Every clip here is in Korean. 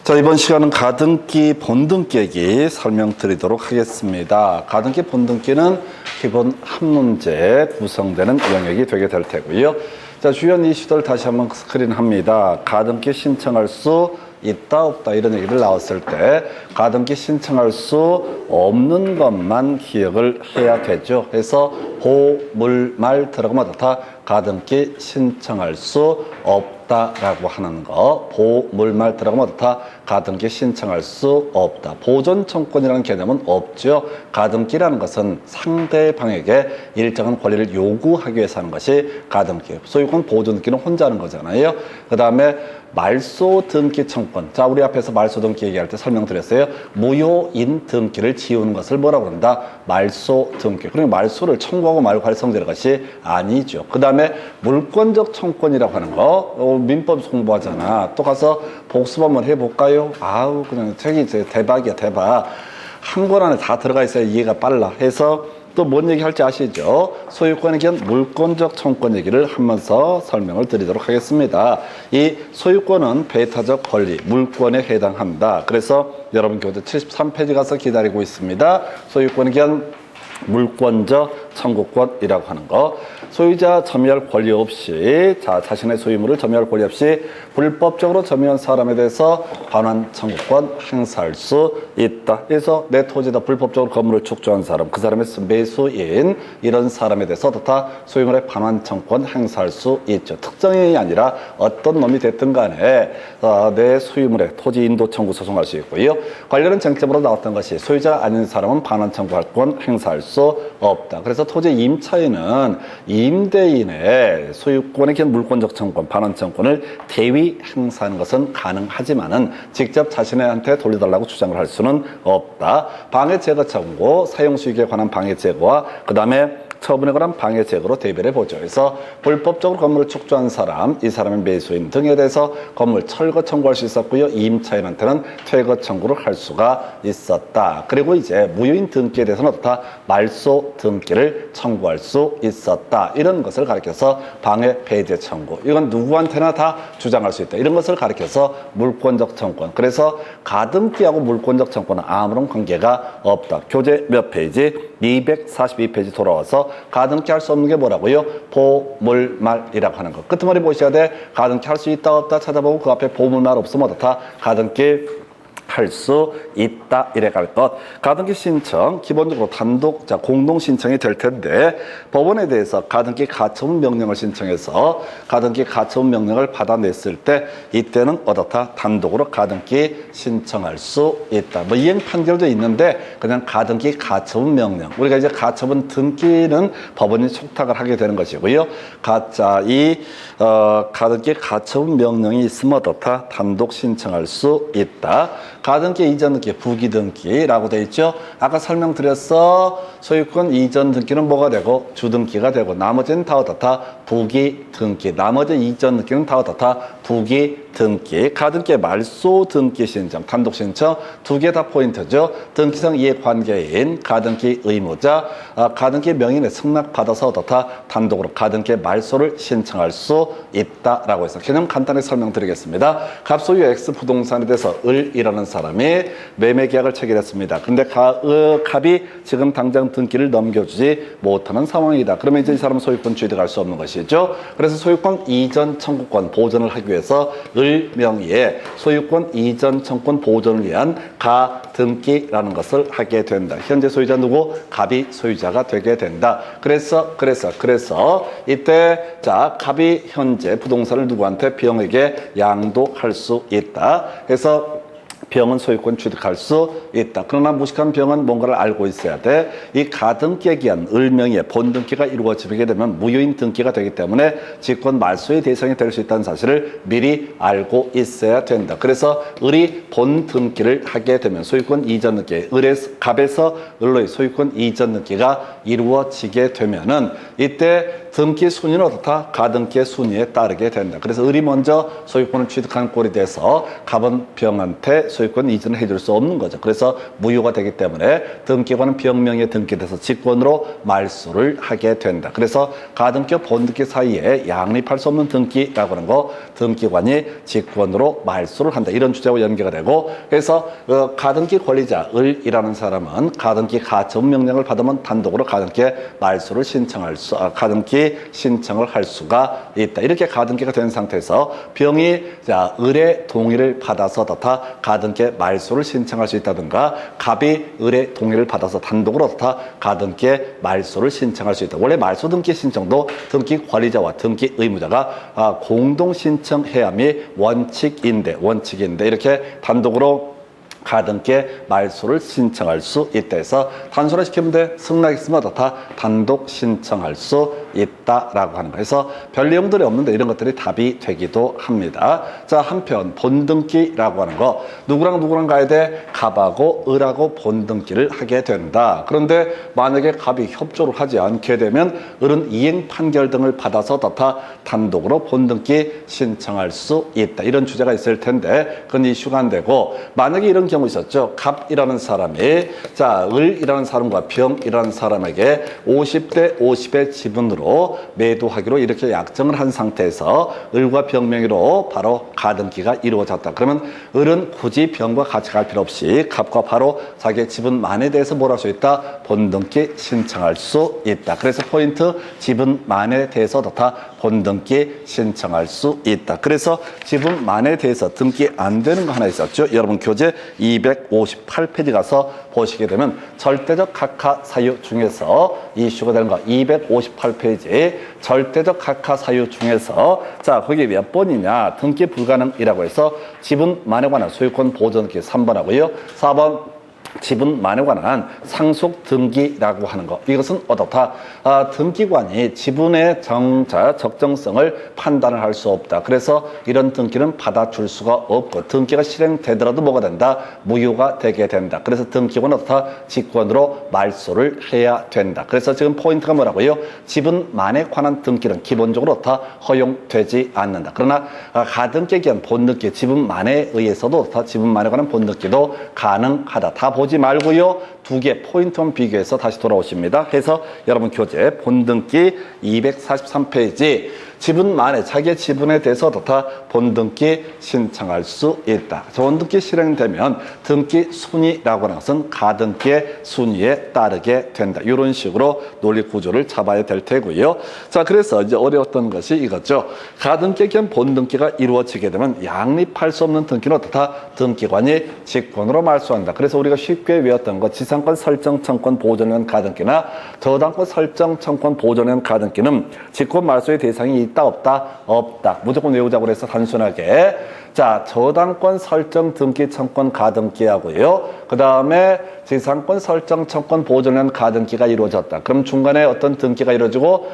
자, 이번 시간은 가등기 본등기기 설명드리도록 하겠습니다. 가등기 본등기는 기본 한 문제 구성되는 영역이 되게 될 테고요. 자, 주연 이슈들 다시 한번 스크린합니다. 가등기 신청할 수 있다 없다 이런 얘기를 나왔을 때 가등기 신청할 수 없는 것만 기억을 해야 되죠. 그래서 보물말 들어가면 다 가등기 신청할 수 없다라고 하는 거, 보물말 들어가면 다 가등기 신청할 수 없다. 보존 청구권이라는 개념은 없죠. 가등기라는 것은 상대방에게 일정한 권리를 요구하기 위해서 하는 것이 가등기. 소유권 보존등기는 혼자 하는 거잖아요. 그 다음에 말소 등기 청권. 자, 우리 앞에서 말소 등기 얘기할 때 설명드렸어요. 무효인 등기를 지우는 것을 뭐라고 그런다? 말소 등기. 그러니까 말소를 청구하고 말고 활성되는 것이 아니죠. 그 다음에 물권적 청권이라고 하는 거. 민법 공부하잖아. 또 가서 복습 한번 해볼까요? 아우, 그냥 책이 대박이야, 대박. 한 권 안에 다 들어가 있어야 이해가 빨라. 해서 또 뭔 얘기 할지 아시죠? 소유권에 기한 물권적 청권 얘기를 하면서 설명을 드리도록 하겠습니다. 이 소유권은 배타적 권리, 물권에 해당합니다. 그래서 여러분 교재 73페이지 가서 기다리고 있습니다. 소유권에 기한 물권적 청구권이라고 하는 거. 소유자 점유할 권리 없이 자신의 소유물을 점유할 권리 없이 불법적으로 점유한 사람에 대해서 반환 청구권 행사할 수 있다. 그래서 내 토지에다 불법적으로 건물을 축조한 사람, 그 사람의 매수인 이런 사람에 대해서 다 소유물의 반환 청구권 행사할 수 있죠. 특정인이 아니라 어떤 놈이 됐든 간에 내 소유물의 토지 인도 청구 소송할 수 있고요. 관련한 쟁점으로 나왔던 것이 소유자 아닌 사람은 반환 청구권 행사할 수 없다. 그래서 토지 임차인은 임대인의 소유권에 기한 물권적 청구권, 반환 청구권을 대위 행사하는 것은 가능하지만은 직접 자신한테 돌려달라고 주장을 할 수는 없다. 방해 제거 청구, 사용 수익에 관한 방해 제거와 그 다음에 처분에 관한 방해 제거로 대별해 보죠. 그래서 불법적으로 건물을 축조한 사람, 이 사람의 매수인 등에 대해서 건물 철거 청구할 수 있었고요. 임차인한테는 퇴거 청구를 할 수가 있었다. 그리고 이제 무효인 등기에 대해서는 어떻다? 말소 등기를 청구할 수 있었다. 이런 것을 가리켜서 방해 배제 청구. 이건 누구한테나 다 주장할 수 있다. 이런 것을 가리켜서 물권적 청구권. 그래서 가등기하고 물권적 청구권은 아무런 관계가 없다. 교재 몇 페이지? 242페이지 돌아와서 가등기 할 수 없는 게 뭐라고요? 보물말이라고 하는 거. 끝머리 보셔야 돼. 가등기 할 수 있다 없다 찾아보고 그 앞에 보물말 없으면 어떻다? 가등기 할 수 있다 이래 갈 것. 가등기 신청 기본적으로 단독 공동 신청이 될 텐데 법원에 대해서 가등기 가처분 명령을 신청해서 가등기 가처분 명령을 받아냈을 때 이때는 어떻다? 단독으로 가등기 신청할 수 있다. 뭐 이행 판결도 있는데 그냥 가등기 가처분 명령. 우리가 이제 가처분 등기는 법원이 촉탁을 하게 되는 것이고요. 가등기 가처분 명령이 있으면 어떻다? 단독 신청할 수 있다. 가등기 이전 등기, 부기 등기라고 되어 있죠. 아까 설명드렸어. 소유권 이전 등기는 뭐가 되고 주등기가 되고 나머지는 다 어떻다? 부기 등기. 나머지 이전 등기는 다 어떻다? 부기 등기. 가등기 말소 등기 신청, 단독 신청 두 개 다 포인트죠. 등기상 이해관계인 가등기 의무자, 가등기 명인의 승낙받아서 어떻다? 단독으로 가등기 말소를 신청할 수 있다라고 해서 개념 간단히 설명드리겠습니다. 갑소유 X 부동산에 대해서 을이라는 사람이 매매 계약을 체결했습니다. 근데 갑이 지금 당장 등기를 넘겨주지 못하는 상황이다. 그러면 이제 이 사람은 소유권 취득할 수 없는 것이죠. 그래서 소유권 이전 청구권 보존을 하기 위해서 을 명의의 소유권 이전 청구권 보존을 위한 가등기라는 것을 하게 된다. 현재 소유자 누구? 갑이 소유자가 되게 된다. 그래서 이때 갑이 현재 부동산을 누구한테 병에게 양도할 수 있다. 그래서 병은 소유권 취득할 수 있다. 그러나 무식한 병은 뭔가를 알고 있어야 돼. 이 가등기에 기한 을명의 본등기가 이루어지게 되면 무효인 등기가 되기 때문에 직권 말소의 대상이 될 수 있다는 사실을 미리 알고 있어야 된다. 그래서 을이 본등기를 하게 되면 소유권 이전 등기, 갑에서 을로의 소유권 이전 등기가 이루어지게 되면은 이때 등기 순위는 어떻다? 가등기의 순위에 따르게 된다. 그래서 을이 먼저 소유권을 취득한 꼴이 돼서 갑은 병한테 소유권 이전을 해줄 수 없는 거죠. 그래서 무효가 되기 때문에 등기관은 병명에 등기돼서 직권으로 말소를 하게 된다. 그래서 가등기와 본등기 사이에 양립할 수 없는 등기라고 하는 거, 등기관이 직권으로 말소를 한다. 이런 주제와 연계가 되고, 그래서 가등기 권리자 을이라는 사람은 가등기 가처분 명령을 받으면 단독으로 가등기에 말소를 가등기 신청을 할 수가 있다. 이렇게 가등기가 된 상태에서 병이 을의 동의를 받아서 다 가등기에 말소를 신청할 수 있다든가, 갑이 을의 동의를 받아서 단독으로 다 가등기에 말소를 신청할 수 있다. 원래 말소 등기 신청도 등기 관리자와 등기 의무자가 공동 신청해야만이 원칙인데 이렇게 단독으로 가등기에 말소를 신청할 수 있다 해서 단순화시키면 돼. 승낙 있으면 다 단독 신청할 수 있다라고 하는 거예요. 그래서 별 내용들이 없는데 이런 것들이 답이 되기도 합니다. 자, 한편 본등기라고 하는 거, 누구랑 가야 돼? 갑하고 을하고 본등기를 하게 된다. 그런데 만약에 갑이 협조를 하지 않게 되면 을은 이행 판결 등을 받아서 다 단독으로 본등기 신청할 수 있다. 이런 주제가 있을 텐데 그건 이슈가 안 되고, 만약에 이런 경우 있었죠. 갑이라는 사람이 을이라는 사람과 병이라는 사람에게 50대 50의 지분으로 매도하기로 이렇게 약정을 한 상태에서 을과 병 명의로 바로 가등기가 이루어졌다. 그러면 을은 굳이 병과 같이 갈 필요 없이 갑과 바로 자기의 지분만에 대해서 뭘 할 수 있다? 본등기 신청할 수 있다. 그래서 포인트, 지분만에 대해서 다 본등기 신청할 수 있다. 그래서 지분만에 대해서 등기 안 되는 거 하나 있었죠. 여러분 교재 258페이지 가서 보시게 되면 절대적 각하 사유 중에서 이슈가 되는 거 258페이지 절대적 각하 사유 중에서 거기 몇 번이냐, 등기 불가능이라고 해서 지분만에 관한 소유권 보존 등기 3번 하고요. 4번 지분만에 관한 상속 등기라고 하는 것. 이것은 어떻다? 등기관이 지분의 적정성을 판단을 할 수 없다. 그래서 이런 등기는 받아줄 수가 없고, 등기가 실행되더라도 뭐가 된다? 무효가 되게 된다. 그래서 등기관은 어떻다? 직권으로 말소를 해야 된다. 그래서 지금 포인트가 뭐라고요? 지분만에 관한 등기는 기본적으로 어떻다? 허용되지 않는다. 그러나 가등기에 기한 본등기, 지분만에 의해서도 어떻다? 지분만에 관한 본등기도 가능하다. 다 보지 말고요. 두 개 포인트만 비교해서 다시 돌아오십니다. 해서 여러분 교재 본등기 243페이지 지분만에 자기의 지분에 대해서 다 본등기 신청할 수 있다. 본등기 실행되면 등기 순위라고 하는 것은 가등기의 순위에 따르게 된다. 이런 식으로 논리 구조를 잡아야 될 테고요. 그래서 이제 어려웠던 것이 이거죠. 가등기에 기한 본등기가 이루어지게 되면 양립할 수 없는 등기는 어떻다? 등기관이 직권으로 말소한다. 그래서 우리가 쉽게 외웠던 것, 지상권 설정 청권 보존한 가등기나 저당권 설정 청권 보존한 가등기는 직권 말소의 대상이 있다 없다? 없다. 무조건 외우자고 그래서 단순하게 저당권 설정 등기 청권 가등기하고요. 그 다음에 지상권 설정 청권 보존한 가등기가 이루어졌다. 그럼 중간에 어떤 등기가 이루어지고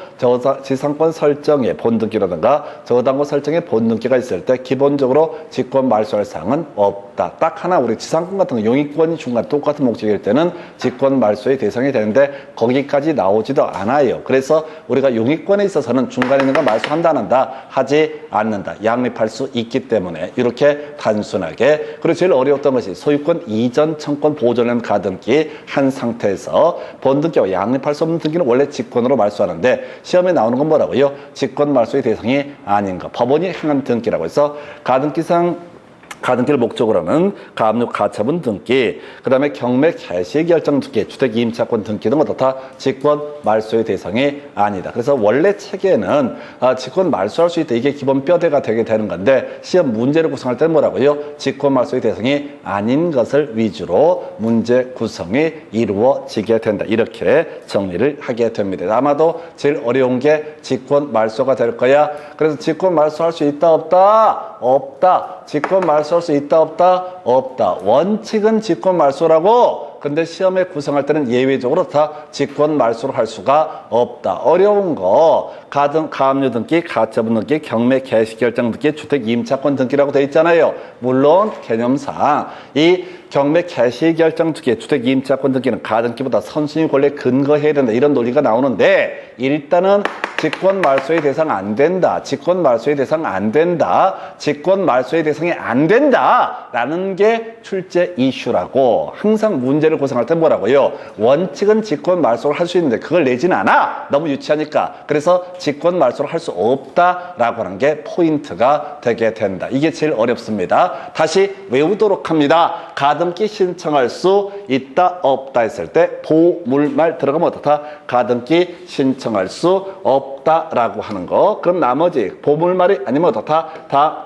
지상권 설정의 본등기라든가 저당권 설정의 본등기가 있을 때 기본적으로 직권 말소할 사항은 없다. 딱 하나, 우리 지상권 같은 거 용익권이 중간에 똑같은 목적일 때는 직권 말소의 대상이 되는데 거기까지 나오지도 않아요. 그래서 우리가 용익권에 있어서는 중간에 있는 거 말소한다 안 한다? 하지 않는다. 양립할 수 있기 때문에 이렇게 단순하게. 그리고 제일 어려웠던 것이 소유권 이전 청권 보존한 가등기 한 상태에서 본등기와 양립할 수 없는 등기는 원래 직권으로 말소하는데 시험에 나오는 건 뭐라고요? 직권 말소의 대상이 아닌 것, 법원이 행한 등기라고 해서 가등기상 가등기를 목적으로 하는 가압류 가처분 등기, 그 다음에 경매 개시 결정 등기, 주택 임차권 등기 등은 어떻다? 직권 말소의 대상이 아니다. 그래서 원래 체계는 직권 말소할 수 있다. 이게 기본 뼈대가 되게 되는 건데 시험 문제를 구성할 때는 뭐라고요? 직권 말소의 대상이 아닌 것을 위주로 문제 구성이 이루어지게 된다. 이렇게 정리를 하게 됩니다. 아마도 제일 어려운 게 직권 말소가 될 거야. 그래서 직권 말소할 수 있다 없다? 없다. 직권 말소할 수 있다 없다? 없다. 원칙은 직권 말소라고. 근데 시험에 구성할 때는 예외적으로 다 직권 말소를 할 수가 없다. 어려운 거 가압류 등기, 가처분 등기, 경매 개시 결정 등기, 주택 임차권 등기라고 되어 있잖아요. 물론 개념상 이 경매 개시 결정 등기, 주택 임차권 등기는 가등기보다 선순위 권리에 근거해야 된다. 이런 논리가 나오는데 일단은 직권 말소의 대상 안 된다. 직권 말소의 대상 안 된다. 직권 말소의 대상이 안 된다. 라는 게 출제 이슈라고 항상 문제를 구성할 때 뭐라고요? 원칙은 직권 말소를 할 수 있는데 그걸 내지는 않아. 너무 유치하니까. 그래서 직권 말소를 할 수 없다라고 하는 게 포인트가 되게 된다. 이게 제일 어렵습니다. 다시 외우도록 합니다. 가등기 신청할 수 있다 없다 했을 때 보물말 들어가면 어떻다? 가등기 신청할 수 없다라고 하는 거. 그럼 나머지 보물말이 아니면 어떻다? 다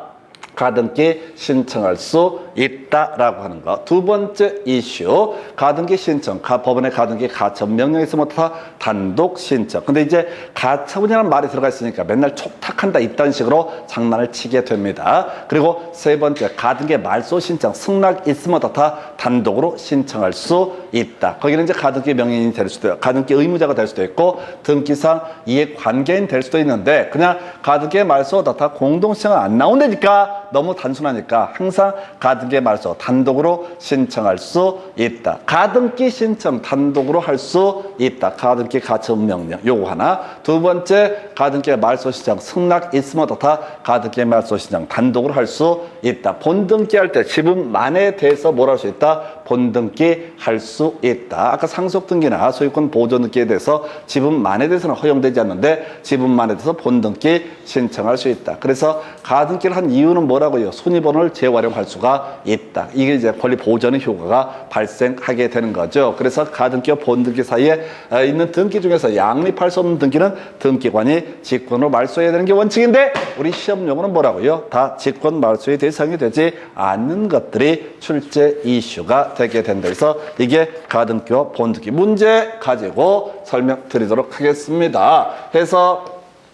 가등기 신청할 수 있다라고 하는 거. 두 번째 이슈, 가등기 신청. 법원의 가등기 가처분 명령이 있으면 어떻다? 단독 신청. 근데 이제 가처분이라는 말이 들어가 있으니까 맨날 촉탁한다 이딴 식으로 장난을 치게 됩니다. 그리고 세 번째, 가등기 말소 신청. 승낙 있으면 어떻다? 단독으로 신청할 수 있다. 거기는 이제 가등기 명인이 될 수도 있고, 가등기 의무자가 될 수도 있고, 등기상 이해관계인 될 수도 있는데, 그냥 가등기 말소 어떻다? 공동 신청은 안 나온다니까. 너무 단순하니까 항상 가등기 말소 단독으로 신청할 수 있다. 가등기 신청 단독으로 할 수 있다. 가등기 가처분 명령 요거 하나. 두 번째, 가등기 말소 신청 승낙 있으면 어떻다? 가등기 말소 신청 단독으로 할 수 있다. 본등기 할 때 지분만에 대해서 뭘 할 수 있다? 본등기 할 수 있다. 아까 상속등기나 소유권 보존등기에 대해서 지분만에 대해서는 허용되지 않는데 지분만에 대해서 본등기 신청할 수 있다. 그래서 가등기를 한 이유는 뭐라고요? 손익번호를 재활용할 수가 있다. 이게 이제 권리 보전의 효과가 발생하게 되는 거죠. 그래서 가등기와 본등기 사이에 있는 등기 중에서 양립할 수 없는 등기는 등기관이 직권으로 말소해야 되는 게 원칙인데 우리 시험 용어는 뭐라고요? 다 직권 말소의 대상이 되지 않는 것들이 출제 이슈가 되게 된다. 그래서 이게 가등기와 본등기 문제 가지고 설명드리도록 하겠습니다. 해서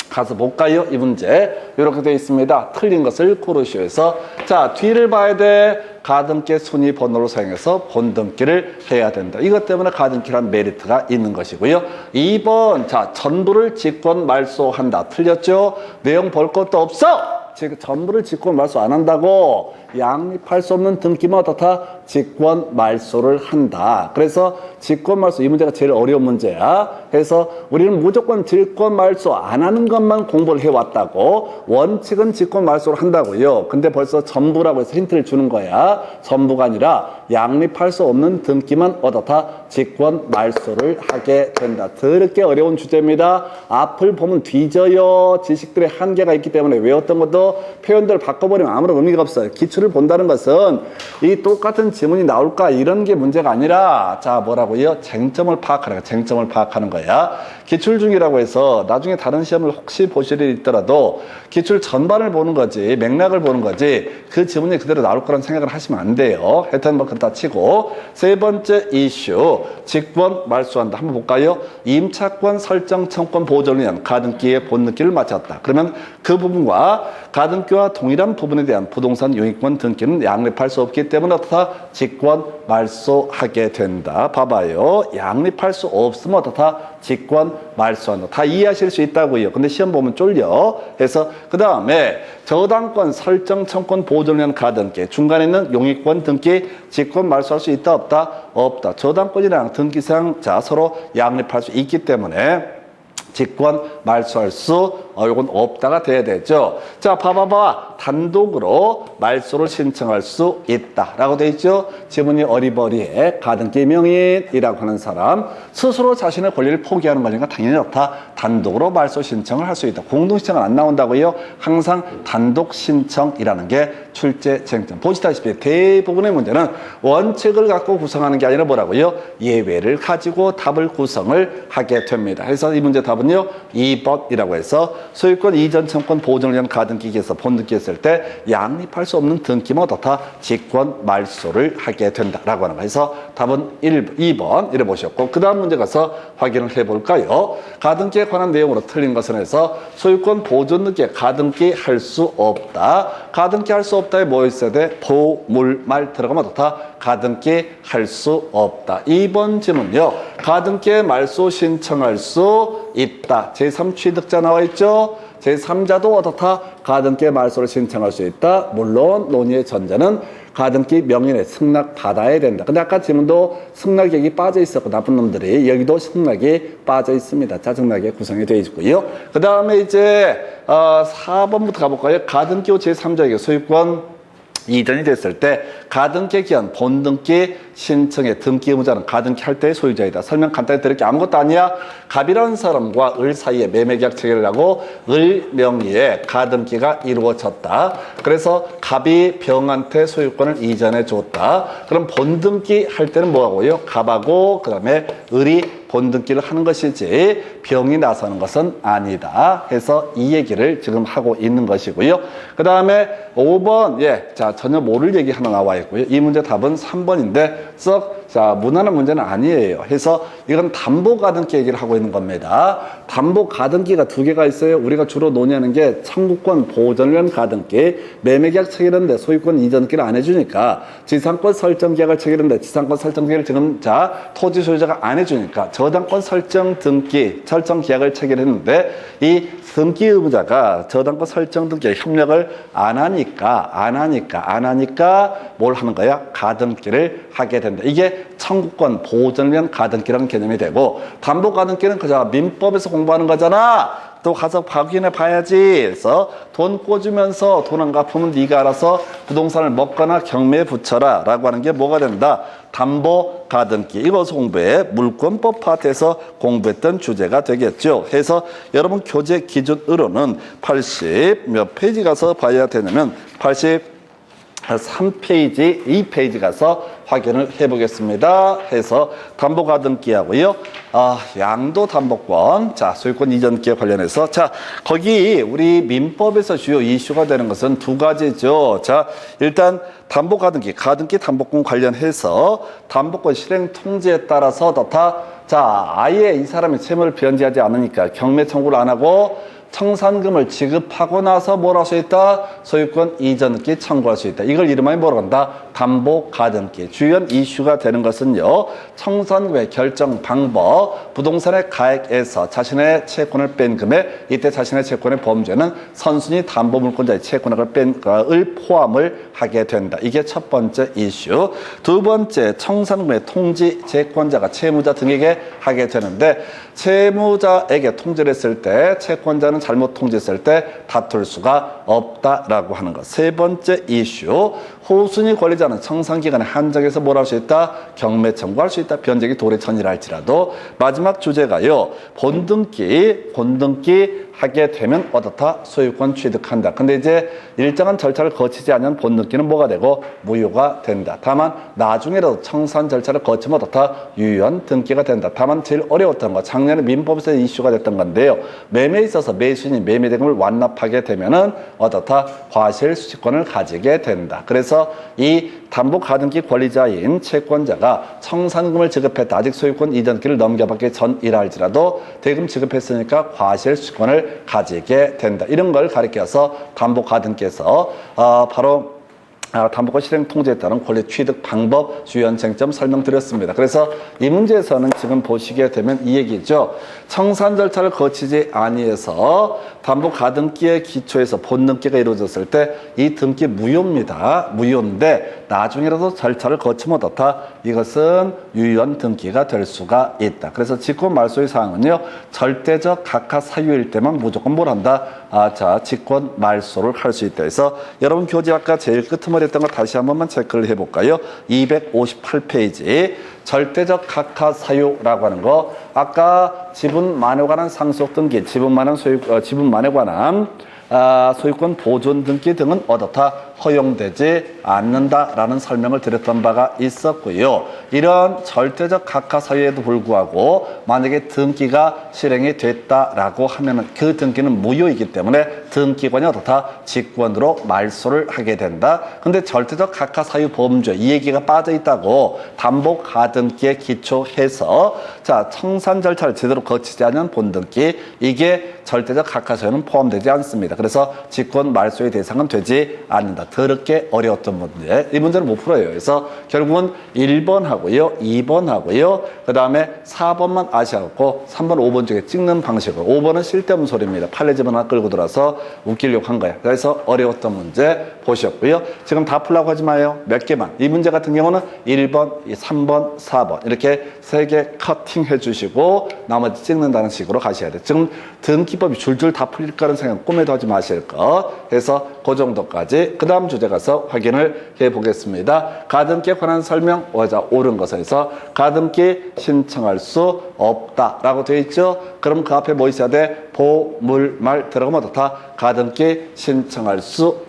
가서 볼까요? 이 문제 이렇게 되어 있습니다. 틀린 것을 고르시오 해서 자 뒤를 봐야 돼. 가등기 순위 번호를 사용해서 본등기를 해야 된다. 이것 때문에 가등기란 메리트가 있는 것이고요. 2번 자 전부를 직권 말소한다. 틀렸죠? 내용 볼 것도 없어. 지금 전부를 직권 말소 안 한다고. 양립할 수 없는 등기만 어떻다? 직권 말소를 한다. 그래서 직권 말소 이 문제가 제일 어려운 문제야. 그래서 우리는 무조건 직권 말소 안 하는 것만 공부를 해왔다고. 원칙은 직권 말소를 한다고요. 근데 벌써 전부라고 해서 힌트를 주는 거야. 전부가 아니라 양립할 수 없는 등기만 어떻다? 직권 말소를 하게 된다. 더럽게 어려운 주제입니다. 앞을 보면 뒤져요. 지식들의 한계가 있기 때문에 외웠던 것도 표현들 바꿔버리면 아무런 의미가 없어요. 기출을 본다는 것은 이 똑같은 지문이 나올까 이런 게 문제가 아니라 자 뭐라고요? 쟁점을 파악하는 거야. 쟁점을 파악하는 거야. 기출 중이라고 해서 나중에 다른 시험을 혹시 보실 일이 있더라도 기출 전반을 보는 거지 맥락을 보는 거지 그 지문이 그대로 나올 거란 생각을 하시면 안 돼요. 하여튼 뭐 그렇다 치고 세 번째 이슈 직권 말소한다. 한번 볼까요? 임차권 설정 청권 보존을 위한 가등기의 본등기를 마쳤다. 그러면 그 부분과 가등기와 동일한 부분에 대한 부동산 용익권 등기는 양립할 수 없기 때문에 어떻다? 직권 말소하게 된다. 봐봐요. 양립할 수 없으면 어떻다? 직권 말소한다. 다 이해하실 수 있다고요. 근데 시험 보면 쫄려. 그래서 그 다음에 저당권 설정 청권 보존을 위한 가등기 중간에 있는 용익권 등기 직권 말소할 수 있다 없다? 없다. 저당권이랑 등기상 자 서로 양립할 수 있기 때문에 직권 말소할 수 이건 없다가 돼야 되죠. 자 봐봐봐. 단독으로 말소를 신청할 수 있다라고 돼 있죠. 지문이 어리버리해 가등기 명인이라고 하는 사람 스스로 자신의 권리를 포기하는 거니까 당연히 좋다. 단독으로 말소 신청을 할 수 있다. 공동 신청은 안 나온다고요. 항상 단독 신청이라는 게 출제 쟁점. 보시다시피 대부분의 문제는 원칙을 갖고 구성하는 게 아니라 뭐라고요? 예외를 가지고 답을 구성을 하게 됩니다. 그래서 이 문제 답은요 2번이라고 해서 소유권 이전 청권 보존을 위한 가등기에서 본등기 했을 때 양립할 수 없는 등기만 어떻다? 직권 말소를 하게 된다라고 하는 거. 그래서 답은 2번 이래 보셨고 그 다음 문제 가서 확인을 해볼까요? 가등기에 관한 내용으로 틀린 것은 해서 소유권 보존 등기에 가등기 할 수 없다. 가등기 할 수 없다에 뭐 있어야 돼? 보물말 들어가면 어떻다? 가등기 할 수 없다. 2번 질문요. 가등기에 말소 신청할 수 있다. 제3취득자 나와 있죠? 제3자도 어떻다? 가등기의 말소를 신청할 수 있다. 물론 논의의 전제는 가등기 명인의 승낙 받아야 된다. 근데 아까 질문도 승낙 얘기 빠져 있었고 나쁜 놈들이 여기도 승낙이 빠져 있습니다. 자승낙에 구성이 되어 있고요. 그 다음에 이제 4번부터 가볼까요? 가등기 후 제3자에게 소유권 이전이 됐을 때 가등기 기한 본등기 신청의 등기 의무자는 가등기 할 때의 소유자이다. 설명 간단히 드릴 게 아무것도 아니야. 갑이라는 사람과 을 사이에 매매계약 체결을 하고 을 명의의 가등기가 이루어졌다. 그래서 갑이 병한테 소유권을 이전해 줬다. 그럼 본등기 할 때는 뭐하고요? 갑하고 그 다음에 을이 본등기를 하는 것이지 병이 나서는 것은 아니다 해서 이 얘기를 지금 하고 있는 것이고요. 그 다음에 5번 자 전혀 모를 얘기 하나 나와 있고요. 이 문제 답은 3번인데 자 무난한 문제는 아니에요. 해서 이건 담보가등기 얘기를 하고 있는 겁니다. 담보가등기가 두 개가 있어요. 우리가 주로 논의하는 게 청구권 보존을 위한 가등기, 매매계약 체결했는데 소유권 이전기를 안 해주니까 지상권 설정계약을 체결했는데 지상권 설정계약을 지금 토지 소유자가 안 해주니까 저당권 설정 등기, 설정 계약을 체결했는데 이 등기 의무자가 저당권 설정 등기에 협력을 안 하니까 뭘 하는 거야? 가등기를 하게 된다. 이게 청구권 보존을 위한 가등기라는 개념이 되고 담보 가등기는 그저 민법에서 공부하는 거잖아. 또 가서 확인해 봐야지. 그래서 돈 꿔주면서 돈 안 갚으면 네가 알아서 부동산을 먹거나 경매에 붙여라 라고 하는 게 뭐가 된다? 담보 가등기. 이것을 공부해. 물권법 파트에서 공부했던 주제가 되겠죠. 해서 여러분 교재 기준으로는 80 몇 페이지 가서 봐야 되냐면 83페이지, 2페이지 가서 확인을 해보겠습니다. 해서 담보가등기하고요. 양도담보권, 소유권 이전기에 관련해서 거기 우리 민법에서 주요 이슈가 되는 것은 두 가지죠. 일단 담보가등기, 가등기 담보권 관련해서 담보권 실행 통지에 따라서 아예 이 사람이 채무를 변제하지 않으니까 경매 청구를 안 하고 청산금을 지급하고 나서 뭘 할 수 있다? 소유권 이전기 청구할 수 있다. 이걸 이름하여 뭐라고 한다? 담보가등기. 주요 이슈가 되는 것은요. 청산금의 결정 방법, 부동산의 가액에서 자신의 채권을 뺀 금액, 이때 자신의 채권의 범죄는 선순위 담보물권자의 채권을 뺀 을 포함을 하게 된다. 이게 첫 번째 이슈. 두 번째, 청산금의 통지 채권자가 채무자 등에게 하게 되는데 채무자에게 통지를 했을 때 채권자는 잘못 통지했을 때 다툴 수가 없다라고 하는 것. 세 번째 이슈, 후순위 권리자는 청산기간에 한정해서 뭘 할 수 있다? 경매 청구할 수 있다. 변제기 도래천이라 할지라도. 마지막 주제가요. 본등기 하게 되면 어떻다? 소유권 취득한다. 근데 이제 일정한 절차를 거치지 않은 본등기는 뭐가 되고 무효가 된다. 다만 나중에라도 청산 절차를 거치면 어떻다? 유연 등기가 된다. 다만 제일 어려웠던 거, 작년에 민법에서 이슈가 됐던 건데요. 매매에 있어서 매수인이 매매대금을 완납하게 되면은 어떻다? 과실수취권을 가지게 된다. 그래서 이 담보가등기 권리자인 채권자가 청산금을 지급했다. 아직 소유권 이전기를 넘겨받기 전이라 할지라도 대금 지급했으니까 과실수취권을 가지게 된다. 이런 걸 가리켜서 담보가등기에서 바로 담보권 실행 통지에 따른 권리 취득 방법 주요 쟁점 설명드렸습니다. 그래서 이 문제에서는 지금 보시게 되면 이 얘기죠. 청산 절차를 거치지 아니해서 담보가등기의 기초에서 본등기가 이루어졌을 때 이 등기 무효입니다. 무효인데 나중에라도 절차를 거치면 어떻다? 이것은 유연 등기가 될 수가 있다. 그래서 직권 말소의 사항은요. 절대적 각하 사유일 때만 무조건 뭘 한다? 직권 말소를 할 수 있다. 그래서 여러분 교재 아까 제일 끄트머리 했던 거 다시 한 번만 체크를 해볼까요? 258페이지 절대적 각하 사유라고 하는 거, 아까 지분만에 관한 상속 등기, 지분만에 관한 소유권 보존 등기 등은 어떻다? 허용되지 않는다라는 설명을 드렸던 바가 있었고요. 이런 절대적 각하 사유에도 불구하고 만약에 등기가 실행이 됐다라고 하면은 그 등기는 무효이기 때문에 등기관이 어떻다? 직권으로 말소를 하게 된다. 근데 절대적 각하 사유 범죄 이 얘기가 빠져 있다고 담보가등기에 기초해서 청산 절차를 제대로 거치지 않은 본등기, 이게 절대적 각하 사유는 포함되지 않습니다. 그래서 직권 말소의 대상은 되지 않는다. 더럽게 어려웠던 문제. 이 문제는 못 풀어요. 그래서 결국은 1번 하고요, 2번 하고요, 그 다음에 4번만 아셔갖고 3번, 5번 중에 찍는 방식으로. 5번은 쓸데없는 소리입니다. 판례집 하나 끌고 들어와서 웃기려고 한 거예요. 그래서 어려웠던 문제 보셨고요. 지금 다 풀라고 하지 마요. 몇 개만. 이 문제 같은 경우는 1번, 3번, 4번 이렇게 3개 커팅해 주시고 나머지 찍는다는 식으로 가셔야 돼요. 지금 등기법이 줄줄 다 풀릴 거라는 생각 꿈에도 하지 마실 것. 그래서 그 정도까지. 그 다음 주제 가서 확인을 해보겠습니다. 가등기에 관한 설명, 옳은 것에서 가등기 신청할 수 없다라고 되어 있죠. 그럼 그 앞에 뭐 있어야 돼? 보물말 들어가면 어떻다? 가등기 신청할 수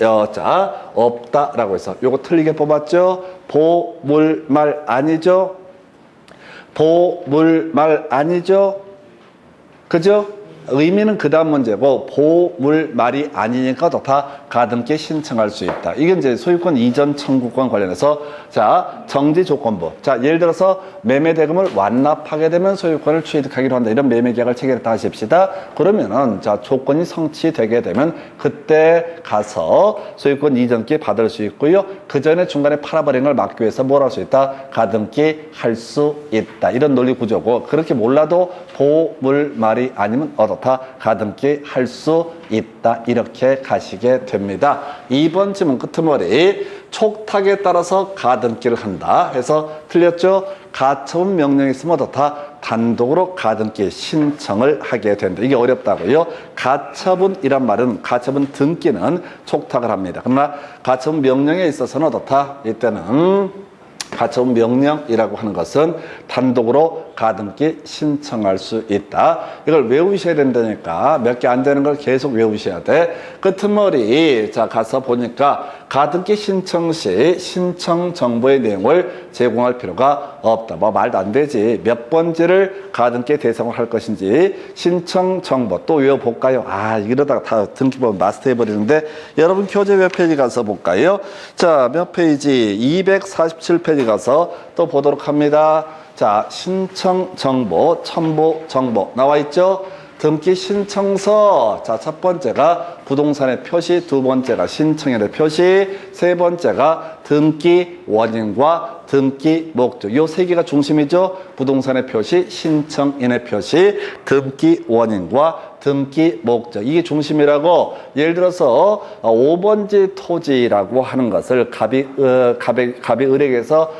없다라고 해서 요거 틀리게 뽑았죠. 보물말 아니죠? 보물말 아니죠? 그죠? 의미는 그 다음 문제고 보물말이 아니니까 다 가등기 신청할 수 있다. 이게 이제 소유권 이전 청구권 관련해서 자 정지 조건부. 자 예를 들어서 매매 대금을 완납하게 되면 소유권을 취득하기로 한다. 이런 매매 계약을 체결했다 하십시다. 그러면은 자 조건이 성취되게 되면 그때 가서 소유권 이전기 받을 수 있고요. 그 전에 중간에 팔아버리는 걸 막기 위해서 뭘 할 수 있다? 가등기 할 수 있다. 이런 논리 구조고 그렇게 몰라도 보물말이 아니면 어떻다? 가등기 할 수 있다. 이렇게 가시게 됩니다. 2번 질문 끄트머리 촉탁에 따라서 가등기를 한다 해서 틀렸죠? 가처분 명령이 있으면 어떻다? 단독으로 가등기 신청을 하게 된다. 이게 어렵다고요. 가처분이란 말은 가처분 등기는 촉탁을 합니다. 그러나 가처분 명령에 있어서는 어떻다? 이때는 가처분 명령이라고 하는 것은 단독으로 가등기 신청할 수 있다. 이걸 외우셔야 된다니까 몇 개 안 되는 걸 계속 외우셔야 돼. 끄트머리 자 가서 보니까 가등기 신청 시 신청 정보의 내용을 제공할 필요가 없다. 뭐 말도 안 되지. 몇 번째를 가등기 대상으로 할 것인지 신청 정보 또 외워볼까요? 아 이러다가 다 등기법 마스터해버리는데 여러분 교재 몇 페이지 가서 볼까요? 자 몇 페이지 247페이지 가서 또 보도록 합니다. 자 신청 정보 첨부 정보 나와 있죠? 등기 신청서 자 첫 번째가 부동산의 표시, 두 번째가 신청일의 표시, 세 번째가 등기 원인과 등기 목적. 요 세 개가 중심이죠. 부동산의 표시, 신청인의 표시, 등기 원인과 등기 목적. 이게 중심이라고. 예를 들어서 5번지 토지라고 하는 것을 갑이 을에게서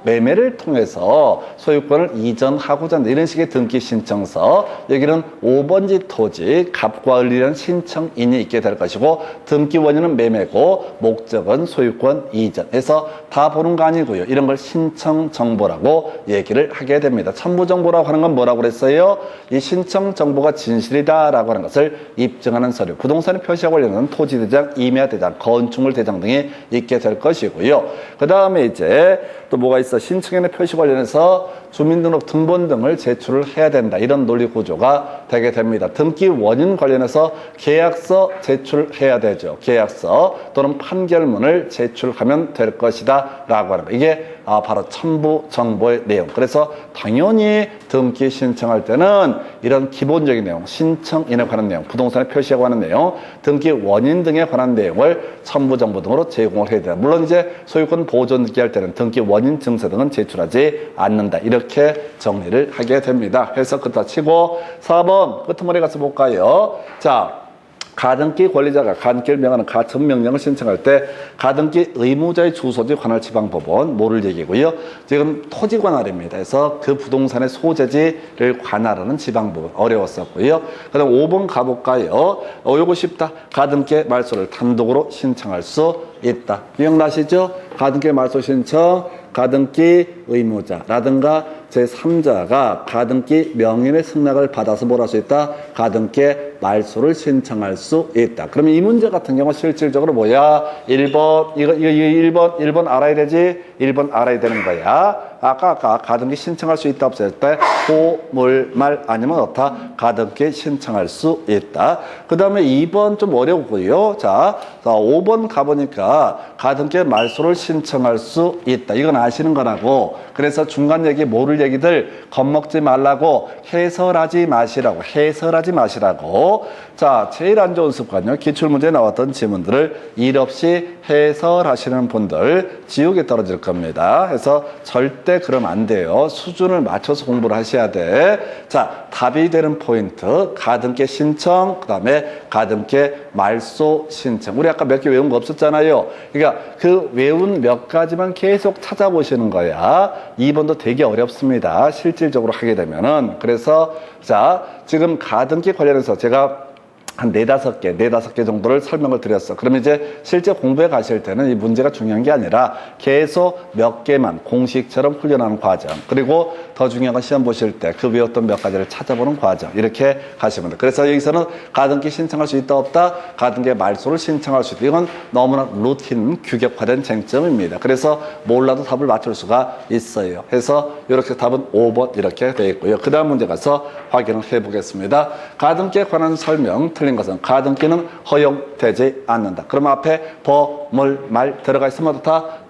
매매를 통해서 소유권을 이전하고자 한다. 이런 식의 등기 신청서. 여기는 5번지 토지, 갑과 을이라는 신청인이 있게 될 것이고 등기 원인은 매매고 목적은 소유권 이전해서 다 보는 거 아니고요. 이런 걸 신청 정보라고 얘기를 하게 됩니다. 첨부 정보라고 하는 건 뭐라고 그랬어요? 이 신청 정보가 진실이다라고 하는 것을 입증하는 서류. 부동산의 표시와 관련된 토지 대장, 임야 대장, 건축물 대장 등이 있게 될 것이고요. 그 다음에 이제 또 뭐가 있어? 신청인의 표시 관련해서 주민등록 등본 등을 제출을 해야 된다. 이런 논리 구조가 되게 됩니다. 등기 원인 관련해서 계약서 제출해야 되죠. 계약서 또는 판결문을 제출하면 될 것이다 라고 하는 거. 이게 바로 첨부 정보의 내용. 그래서 당연히 등기 신청할 때는 이런 기본적인 내용, 신청인에 관한 내용, 부동산의 표시에 관한 내용, 등기 원인 등에 관한 내용을 첨부 정보 등으로 제공을 해야 된다. 물론 이제 소유권 보존 등기할 때는 등기 원인 증서 등은 제출하지 않는다. 이렇게 정리를 하게 됩니다. 해서 그렇다 치고 4번 끄트머리 가서 볼까요? 자. 가등기 권리자가 가등기를 명하는 가처분 명령을 신청할 때 가등기 의무자의 주소지 관할 지방법원 뭐를 얘기고요. 지금 토지 관할입니다. 그래서 그 부동산의 소재지를 관할하는 지방법원 어려웠었고요. 그 다음 5번 가볼까요? 요거 쉽다. 가등기 말소를 단독으로 신청할 수 있다. 기억나시죠? 가등기 말소 신청, 가등기 의무자라든가 제3자가 가등기 명인의 승낙을 받아서 뭘 할 수 있다? 가등기 말소를 신청할 수 있다. 그러면 이 문제 같은 경우 실질적으로 뭐야? 1번, 이거 1번 알아야 되지? 1번 알아야 되는 거야. 아까 가등기 신청할 수 있다 없을 때 보물말 아니면 어떻다? 가등기 신청할 수 있다. 그 다음에 2번 좀 어려웠고요. 자 5번 가보니까 가등기 말소를 신청할 수 있다. 이건 아시는 거라고. 그래서 중간 얘기 모를 얘기들 겁먹지 말라고 해설하지 마시라고. 되고, 자, 제일 안 좋은 습관요. 기출문제에 나왔던 지문들을 일 없이 해설하시는 분들 지옥에 떨어질 겁니다. 그래서 절대 그러면 안 돼요. 수준을 맞춰서 공부를 하셔야 돼. 자, 답이 되는 포인트, 가등기 신청, 그 다음에 가등기 말소 신청. 우리 아까 몇 개 외운 거 없었잖아요. 그러니까 그 외운 몇 가지만 계속 찾아보시는 거야. 2번도 되게 어렵습니다. 실질적으로 하게 되면은. 그래서 자, 지금 가등기 관련해서 제가 한 네다섯 개 정도를 설명을 드렸어. 그러면 이제 실제 공부에 가실 때는 이 문제가 중요한 게 아니라 계속 몇 개만 공식처럼 훈련하는 과정. 그리고 더 중요한 건 시험 보실 때 그 외웠던 몇 가지를 찾아보는 과정. 이렇게 가시면 돼요. 그래서 여기서는 가등기 신청할 수 있다 없다? 가등기 말소를 신청할 수 있다. 이건 너무나 루틴 규격화된 쟁점입니다. 그래서 몰라도 답을 맞출 수가 있어요. 그래서 이렇게 답은 5번 이렇게 되어 있고요. 그 다음 문제 가서 확인을 해보겠습니다. 가등기에 관한 설명 틀린 것은 가등기는 허용되지 않는다. 그러면 앞에 말 들어가 있으면 어떻다?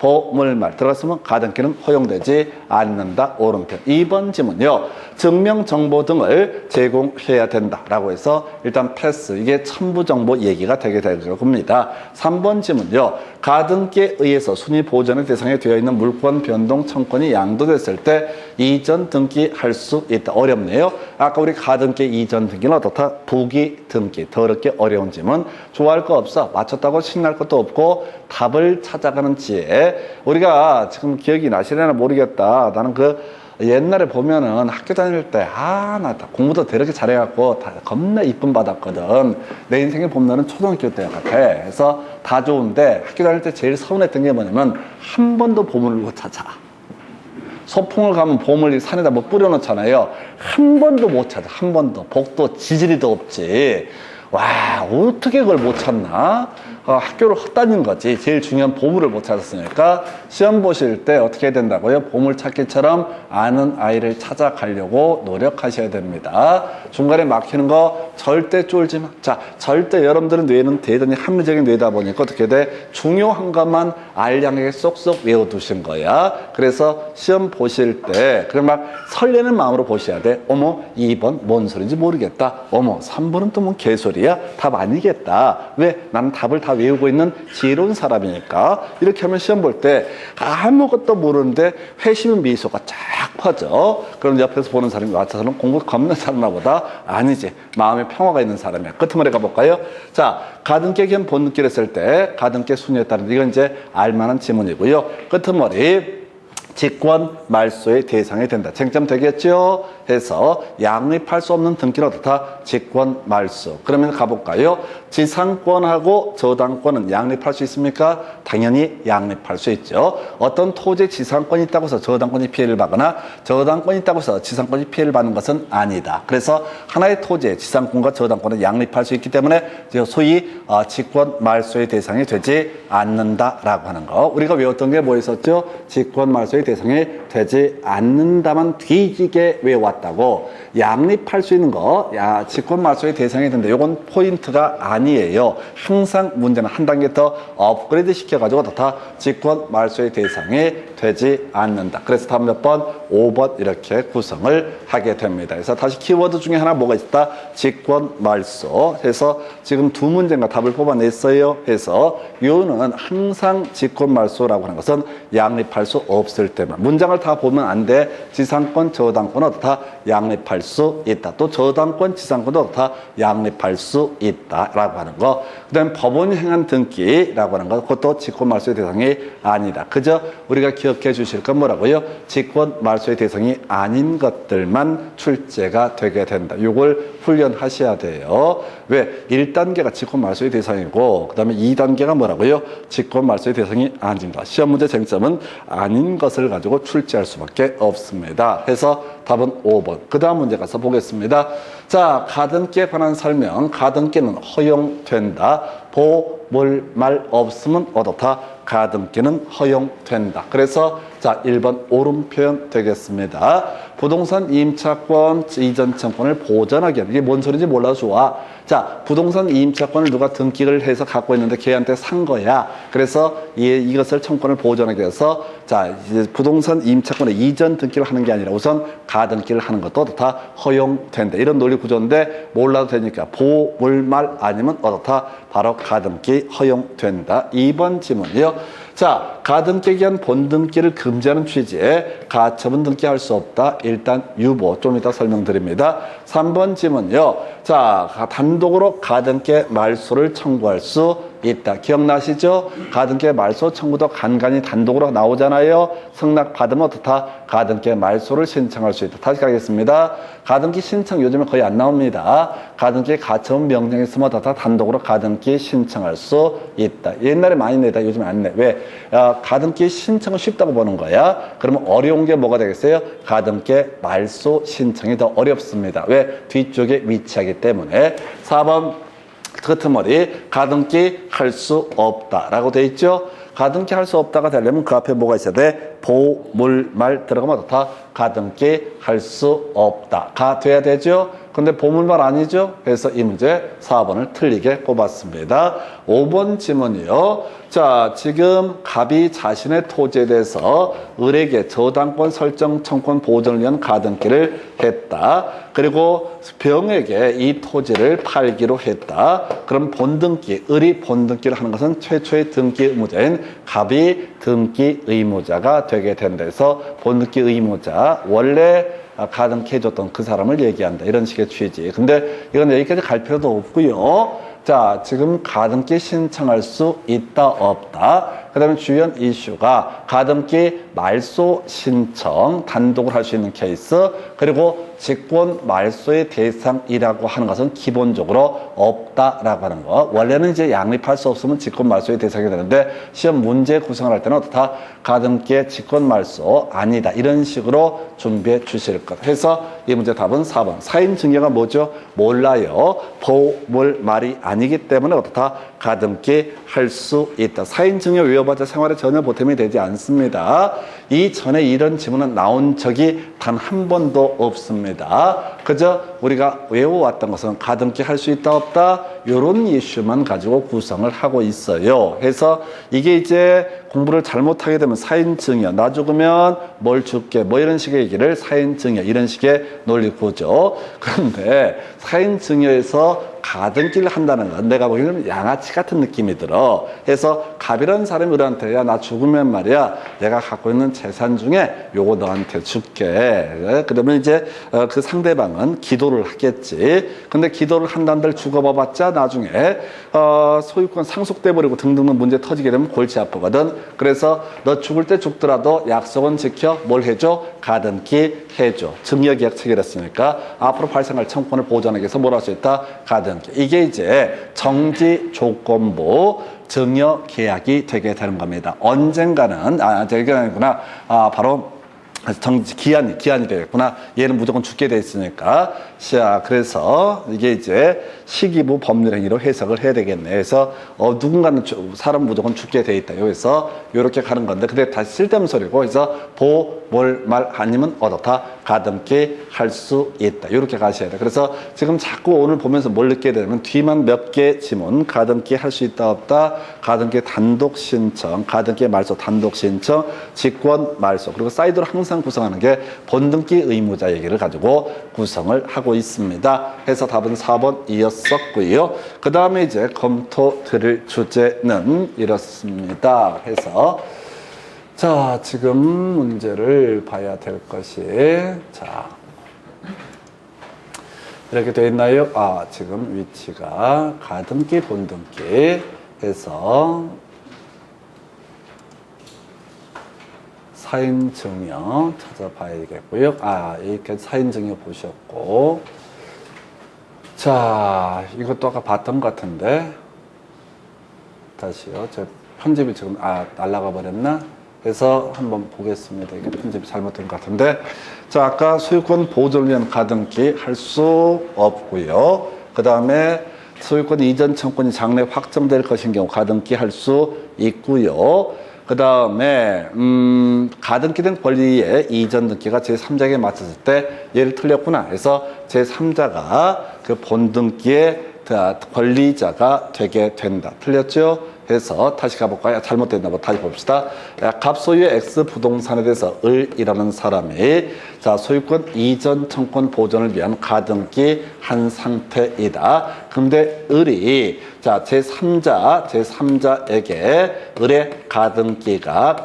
말 들어가 있으면 가등기는 허용되지 않는다. 오른편. 2번 지문요. 증명정보 등을 제공해야 된다라고 해서 일단 패스. 이게 첨부정보 얘기가 되게 될 겁니다. 3번 지문요. 가등기에 의해서 순위 보전의 대상에 되어 있는 물권 변동 청권이 양도됐을 때 이전 등기할 수 있다. 어렵네요. 아까 우리 가등기 이전 등기는 어떻다? 부기 등기. 더럽게 어려운 지문. 좋아할 거 없어. 맞췄다고 신날 것도 없고 답을 찾아가는 지혜. 우리가 지금 기억이 나시려나 모르겠다. 나는 그 옛날에 보면은 학교 다닐 때, 나 공부도 되게 잘해갖고 다 겁나 이쁨 받았거든. 내 인생의 봄날은 초등학교 때 같아. 그래서 다 좋은데 학교 다닐 때 제일 서운했던 게 뭐냐면 한 번도 보물을 못 찾아. 소풍을 가면 보물 산에다 뭐 뿌려놓잖아요. 한 번도 못 찾아. 한 번도. 복도 지지리도 없지. 와, 어떻게 그걸 못 찾나? 학교를 헛다닌 거지. 제일 중요한 보물을 못 찾았으니까 시험 보실 때 어떻게 해야 된다고요? 보물찾기처럼 아는 아이를 찾아가려고 노력하셔야 됩니다. 중간에 막히는 거 절대 쫄지 마. 자, 절대 여러분들은 뇌는 대단히 합리적인 뇌다 보니까 어떻게 돼? 중요한 것만 알량하게 쏙쏙 외워두신 거야. 그래서 시험 보실 때 그냥 막 설레는 마음으로 보셔야 돼. 어머, 2번 뭔 소리인지 모르겠다. 어머, 3번은 또 뭔 개소리야? 답 아니겠다. 왜? 나는 답을 다 외우고 있는 지혜로운 사람이니까. 이렇게 하면 시험 볼 때 아무것도 모르는데 회심의 미소가 쫙 퍼져. 그럼 옆에서 보는 사람이 맞춰서는 공부 겁나 잘하나 보다. 아니지. 마음에 평화가 있는 사람이야. 끝머리 가볼까요? 자, 가등기 겸 본등기를 했을 때 가등기 순위에 따른 이건 이제 알만한 지문이고요. 끝머리 직권 말소의 대상이 된다. 쟁점 되겠죠? 해서 양립할 수 없는 등기는 어떻다? 직권 말소. 그러면 가볼까요? 지상권하고 저당권은 양립할 수 있습니까? 당연히 양립할 수 있죠. 어떤 토지에 지상권이 있다고 해서 저당권이 피해를 받거나 저당권이 있다고 해서 지상권이 피해를 받는 것은 아니다. 그래서 하나의 토지에 지상권과 저당권은 양립할 수 있기 때문에 소위 직권 말소의 대상이 되지 않는다라고 하는 거. 우리가 외웠던 게 뭐 있었죠? 직권 말소의 대상이 되지 않는다만 뒤지게 외웠다고. 양립할 수 있는 거, 직권 말소의 대상이 된다. 요건 포인트가 아니에요. 항상 문제는 한 단계 더 업그레이드 시켜가지고 다 직권 말소의 대상이 되지 않는다. 그래서 다음 몇 번? 5번 이렇게 구성을 하게 됩니다. 그래서 다시 키워드 중에 하나 뭐가 있다? 직권 말소. 해서 지금 두 문제인가 답을 뽑아냈어요. 해서 요는 항상 직권 말소라고 하는 것은 양립할 수 없을 때만. 문장을 다 보면 안 돼. 지상권, 저당권은 어떻다? 양립할 수 있다. 또 저당권, 지상권도 어떻다? 양립할 수 있다라고 하는 거. 그 다음에 법원이 행한 등기라고 하는 거. 그것도 직권 말소의 대상이 아니다. 그저 우리가 기억해 주실 건 뭐라고요? 직권 말소의 대상이 아닌 것들만 출제가 되게 된다. 이걸 훈련하셔야 돼요. 왜? 1단계가 직권 말소의 대상이고 그 다음에 2단계가 뭐라고요? 직권 말소의 대상이 아닌가. 시험 문제 쟁점은 아닌 것을 가지고 출제할 수밖에 없습니다. 해서 답은 5번. 그 다음 문제 가서 보겠습니다. 자, 가등기에 관한 설명. 가등기는 허용된다. 말 없으면 어떻다? 가등기는 허용된다. 그래서 자, 1번 옳은 표현 되겠습니다. 부동산 임차권 이전 청권을 보전하기 위한, 이게 뭔 소리인지 몰라도 좋아. 자, 부동산 이임차권을 누가 등기를 해서 갖고 있는데 걔한테 산 거야. 그래서 이것을 청구권을 보존하기 위해서 자, 이제 부동산 이임차권의 이전 등기를 하는 게 아니라 우선 가등기를 하는 것도 다 허용된다. 이런 논리 구조인데 몰라도 되니까 보물말 아니면 어떻다? 바로 가등기 허용된다. 2번 질문이요. 자, 가등기에 기한 본등기를 금지하는 취지에 가처분 등기할 수 없다. 일단 유보. 좀 이따 설명드립니다. 3번 질문요. 자, 단독으로 가등기에 말소를 청구할 수 있다. 기억나시죠? 가등기에 말소 청구도 간간히 단독으로 나오잖아요. 승낙 받으면 어떻다? 가등기에 말소를 신청할 수 있다. 다시 가겠습니다. 가등기 신청 요즘에 거의 안 나옵니다. 가등기 가처분 명령이 있으면 어떻다? 단독으로 가등기 신청할 수 있다. 옛날에 많이 내다 요즘에 안 내. 왜? 가등기 신청은 쉽다고 보는 거야. 그러면 어려운 게 뭐가 되겠어요? 가등기 말소 신청이 더 어렵습니다. 왜? 뒤쪽에 위치하기 때문에. 4번 끄트머리 가등기 할 수 없다라고 돼 있죠. 가등기 할 수 없다가 되려면 그 앞에 뭐가 있어야 돼? 보물말 들어가면 어떻다? 가등기 할 수 없다가 돼야 되죠. 근데 보물말 아니죠. 그래서 이 문제 4번을 틀리게 뽑았습니다. 5번 지문이요. 자, 지금 갑이 자신의 토지에 대해서 을에게 저당권 설정 청구권 보존을 위한 가등기를 했다. 그리고 병에게 이 토지를 팔기로 했다. 그럼 본등기, 을이 본등기를 하는 것은 최초의 등기 의무자인 갑이 등기 의무자가 되게 된다. 그래서 본등기 의무자, 원래 가등기 해줬던 그 사람을 얘기한다. 이런 식의 취지. 근데 이건 여기까지 갈 필요도 없고요. 자, 지금 가등기 신청할 수 있다, 없다. 그 다음에 주연 이슈가 가등기 말소 신청 단독으로 할 수 있는 케이스, 그리고 직권 말소의 대상이라고 하는 것은 기본적으로 없다라고 하는 거. 원래는 이제 양립할 수 없으면 직권 말소의 대상이 되는데 시험 문제 구성을 할 때는 어떻다? 가등기의 직권 말소 아니다. 이런 식으로 준비해 주실 것. 해서 이 문제 답은 4번. 사인 증여가 뭐죠? 몰라요. 보물 말이 아니기 때문에 어떻다? 가등기 할 수 있다. 사인 증여 외워봤자 생활에 전혀 보탬이 되지 않습니다. 이전에 이런 지문은 나온 적이 단 한 번도 없습니다. 그저 우리가 외워왔던 것은 가등기 할 수 있다 없다 이런 이슈만 가지고 구성을 하고 있어요. 그래서 이게 이제 공부를 잘못하게 되면 사인증여, 나 죽으면 뭘 줄게, 뭐 이런 식의 얘기를 사인증여 이런 식의 논리 구조. 그런데 사인증여에서 가등기를 한다는 건 내가 보기에는 양아치 같은 느낌이 들어. 그래서 갑이라는 사람이 우리한테 야, 나 죽으면 말이야 내가 갖고 있는 재산 중에 요거 너한테 줄게. 그러면 이제 그 상대방은 기도를 하겠지. 근데 기도를 한다는 죽어봐봤자 나중에 소유권 상속돼 버리고 등등등 문제 터지게 되면 골치 아프거든. 그래서 너 죽을 때 죽더라도 약속은 지켜 뭘 해줘? 가등기 해줘. 증여계약 체결했으니까 앞으로 발생할 청구권을 보존하기 위해서 뭘 할 수 있다? 가등기. 이게 이제 정지 조건부 증여계약이 되게 되는 겁니다. 언젠가는 저게 아니구나. 바로 기한이 되겠구나. 얘는 무조건 죽게 돼 있으니까. 자, 그래서 이게 이제 시기부 법률행위로 해석을 해야 되겠네. 그래서 누군가는 사람 무조건 죽게 돼 있다. 여기서 이렇게 가는 건데, 근데 다시 쓸데없는 소리고, 그래서 말 아니면 어떻다 가등기 할 수 있다. 이렇게 가셔야 돼. 그래서 지금 자꾸 오늘 보면서 뭘 느끼게 되냐면 뒤만 몇 개 지문, 가등기 할 수 있다 없다, 가등기 단독 신청, 가등기 말소 단독 신청, 직권 말소, 그리고 사이드로 항상 구성하는 게 본등기 의무자 얘기를 가지고 구성을 하고 있습니다. 해서 답은 4번이었었고요. 그 다음에 이제 검토 드릴 주제는 이렇습니다. 해서 자, 지금 문제를 봐야 될 것이 자 이렇게 되어 있나요? 지금 위치가 가등기 본등기 해서 사인증여 찾아봐야겠고요. 이렇게 사인증여 보셨고, 자, 이것도 아까 봤던 것 같은데 다시요. 제 편집이 지금 날아가 버렸나? 그래서 한번 보겠습니다. 이게 편집이 잘못된 것 같은데, 자, 아까 소유권 보존을 위한 가등기 할 수 없고요. 그 다음에 소유권 이전 청구권이 장래 확정될 것인 경우 가등기 할 수 있고요. 그 다음에 가등기된 권리의 이전 등기가 제3자에게 맡았을 때 얘를 틀렸구나. 그래서 제3자가 그 본등기에 권리자가 되게 된다. 틀렸죠? 해서 다시 가볼까요? 잘못됐나 봐. 다시 봅시다. 갑 소유의 X 부동산에 대해서 을이라는 사람이 자 소유권 이전 청구권 보존을 위한 가등기 한 상태이다. 근데 을이 자 제3자에게 을의 가등기가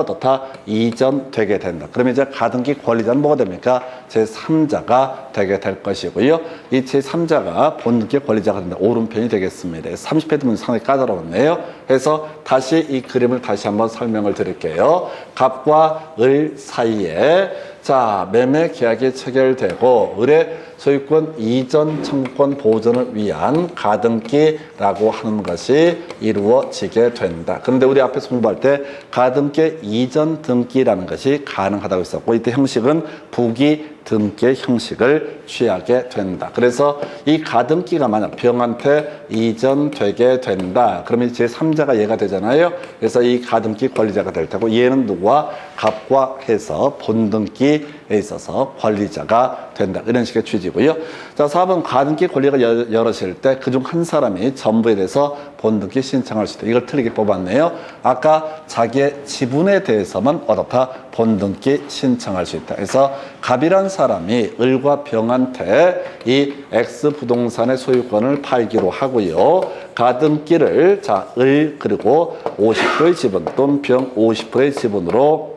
어떻다? 이전되게 된다. 그러면 이제 가등기 권리자는 뭐가 됩니까? 제3자가 되게 될 것이고요. 이 제3자가 본등기 권리자가 된다. 오른편이 되겠습니다. 30페이지 문제 상당히 까다로웠네요. 그래서 다시 이 그림을 다시 한번 설명을 드릴게요. 갑과 을 사이에 자 매매 계약이 체결되고 을의 소유권 이전 청구권 보존을 위한 가등기라고 하는 것이 이루어지게 된다. 그런데 우리 앞에서 공부할 때 가등기 이전 등기라는 것이 가능하다고 했었고 이때 형식은 부기 등기의 형식을 취하게 된다. 그래서 이 가등기가 만약 병한테 이전되게 된다. 그러면 제3자가 얘가 되잖아요. 그래서 이 가등기 권리자가 될 테고 얘는 누구와 갑과 해서 본등기에 있어서 권리자가 된다. 이런 식의 취지고요. 자, 4번 가등기 권리가 여럿일 때 그중 한 사람이 전부에 대해서 본등기 신청할 수 있다. 이걸 틀리게 뽑았네요. 아까 자기의 지분에 대해서만 어떻다? 본등기 신청할 수 있다. 그래서 갑이란 사람이 을과 병한테 이 X 부동산의 소유권을 팔기로 하고요. 가등기를 자, 을 그리고 50%의 지분 또는 병 50%의 지분으로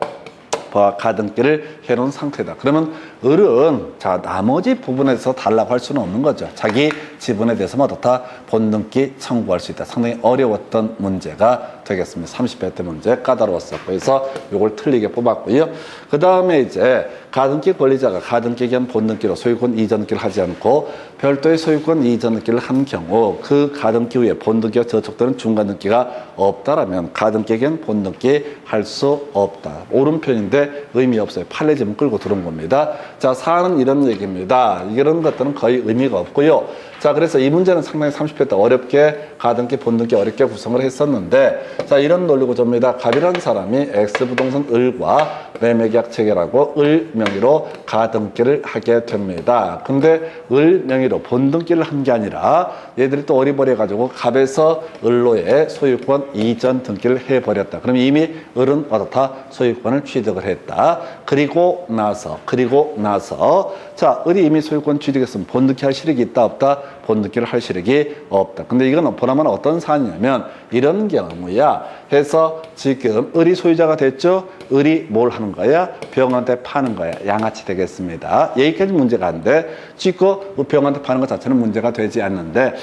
가등기를 해놓은 상태다. 그러면 을은 자 나머지 부분에서 달라고 할 수는 없는 거죠. 자기 지분에 대해서만 어떻다? 본등기 청구할 수 있다. 상당히 어려웠던 문제가 되겠습니다. 30회 때 문제 까다로웠었고 그래서 이걸 틀리게 뽑았고요. 그 다음에 이제 가등기 권리자가 가등기에 의한 본등기로 소유권 이전등기를 하지 않고 별도의 소유권 이전등기를 한 경우 그 가등기 후에 본등기와 저촉되는 중간등기가 없다라면 가등기에 의한 본등기 할 수 없다. 오른편인데 의미 없어요. 판례지문 끌고 들어온 겁니다. 자, 사안은 이런 얘기입니다. 이런 것들은 거의 의미가 없고요. 자, 그래서 이 문제는 상당히 30회 때 어렵게 가등기, 본등기 어렵게 구성을 했었는데 자, 이런 논리 구조입니다. 갑이라는 사람이 X부동산 을과 매매계약 체결하고 을 명의로 가등기를 하게 됩니다. 근데 을 명의로 본등기를 한 게 아니라 얘들이 또 어리버리해가지고 갑에서 을로의 소유권 이전 등기를 해버렸다. 그럼 이미 을은 어떻다? 소유권을 취득을 했다. 그리고 나서 자, 을이 이미 소유권 취득했으면 본등기 할 실익이 있다 없다? 본등기를 할 실익이 없다. 근데 이건 보나마나 어떤 사안이냐면 이런 경우야. 해서 지금 을이 소유자가 됐죠? 을이 뭘 하는 거야? 병한테 파는 거야. 양아치 되겠습니다. 여기까지 문제가 안 돼. 지금 병한테 파는 것 자체는 문제가 되지 않는데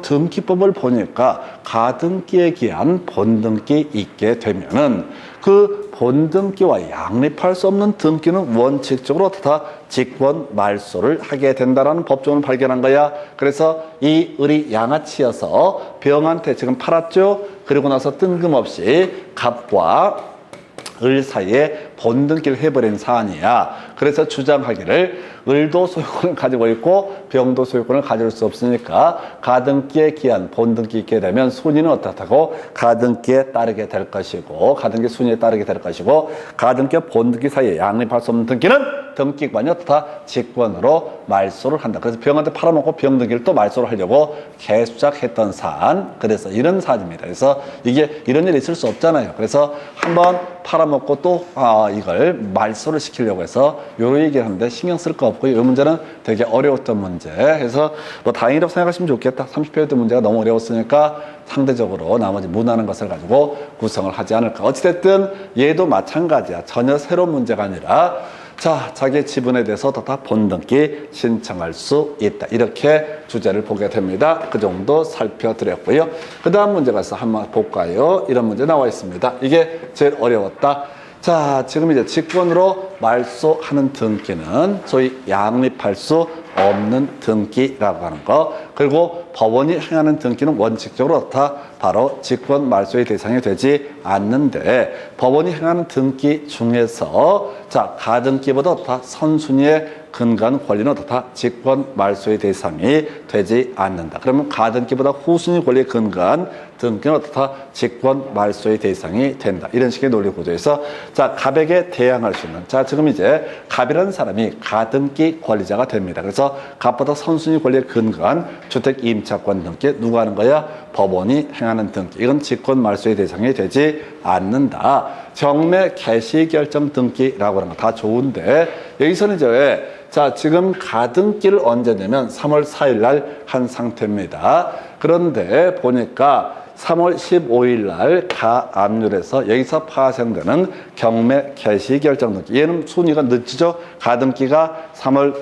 등기법을 보니까 가등기에 기한 본등기 있게 되면은 그 본등기와 양립할 수 없는 등기는 원칙적으로 다 직권 말소를 하게 된다라는 법조문을 발견한 거야. 그래서 이 을이 양아치여서 병한테 지금 팔았죠. 그리고 나서 뜬금없이 갑과 을 사이에 본등기를 해버린 사안이야. 그래서 주장하기를 을도 소유권을 가지고 있고 병도 소유권을 가질 수 없으니까 가등기에 기한 본등기 있게 되면 순위는 어떻다고? 가등기에 따르게 될 것이고 가등기 순위에 따르게 될 것이고 가등기와 본등기 사이에 양립할 수 없는 등기는 등기관이 어떻다? 직권으로 말소를 한다. 그래서 병한테 팔아먹고 병등기를 또 말소를 하려고 개수작했던 사안. 그래서 이런 사안입니다. 그래서 이게 이런 일이 있을 수 없잖아요. 그래서 한번 팔아먹고 또 이걸 말소를 시키려고 해서 요런 얘기를 하는데 신경 쓸 거 없고 이 문제는 되게 어려웠던 문제. 그래서 뭐 다행이라고 생각하시면 좋겠다. 30회 때 문제가 너무 어려웠으니까 상대적으로 나머지 무난한 것을 가지고 구성을 하지 않을까. 어찌됐든 얘도 마찬가지야. 전혀 새로운 문제가 아니라 자, 자기의 지분에 대해서 다 본등기 신청할 수 있다. 이렇게 주제를 보게 됩니다. 그 정도 살펴드렸고요. 그 다음 문제 가서 한번 볼까요? 이런 문제 나와 있습니다. 이게 제일 어려웠다. 자, 지금 이제 직권으로 말소하는 등기는 소위 양립할 수 없는 등기라고 하는 거. 그리고 법원이 행하는 등기는 원칙적으로 다 바로 직권 말소의 대상이 되지 않는데 법원이 행하는 등기 중에서 자, 가등기보다 다 선순위에 근거한 권리는 어떻다? 직권 말소의 대상이 되지 않는다. 그러면 가등기보다 후순위 권리에 근거한 등기는 어떻다? 직권 말소의 대상이 된다. 이런 식의 논리 구조에서 자, 갑에게 대항할 수 있는 자, 지금 이제 갑이라는 사람이 가등기 권리자가 됩니다. 그래서 갑보다 선순위 권리에 근거한 주택 임차권 등기 누가 하는 거야? 법원이 행하는 등기. 이건 직권 말소의 대상이 되지 않는다. 경매 개시 결정 등기라고 하는 거 다 좋은데 여기서는 이제 자, 지금 가등기를 언제 내면 3월 4일 날 한 상태입니다. 그런데 보니까 3월 15일 날 가압류에서 여기서 파생되는 경매 개시 결정 등기. 얘는 순위가 늦죠. 가등기가 3월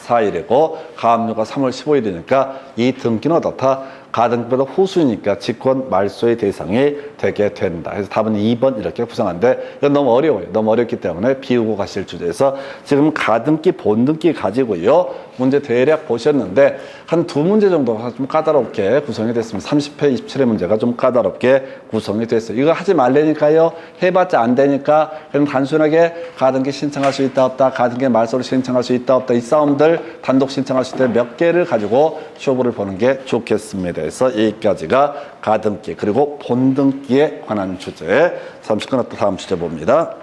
4일이고 가압류가 3월 15일이니까 이 등기는 어떻다? 가등기보다 후순위니까 직권 말소의 대상이 되게 된다. 그래서 답은 2번 이렇게 구성하는데 이건 너무 어려워요. 너무 어렵기 때문에 비우고 가실 주제에서 지금 가등기, 본등기 가지고요. 문제 대략 보셨는데 한 두 문제 정도가 좀 까다롭게 구성이 됐습니다. 30회, 27회 문제가 좀 까다롭게 구성이 됐어요. 이거 하지 말라니까요. 해봤자 안 되니까 그냥 단순하게 가등기 신청할 수 있다 없다, 가등기 말소를 신청할 수 있다 없다 이 싸움들 단독 신청할 수 있다 몇 개를 가지고 쇼부를 보는 게 좋겠습니다. 그래서 여기까지가 가등기 그리고 본등기에 관한 주제. 30분 또 다음 주제 봅니다.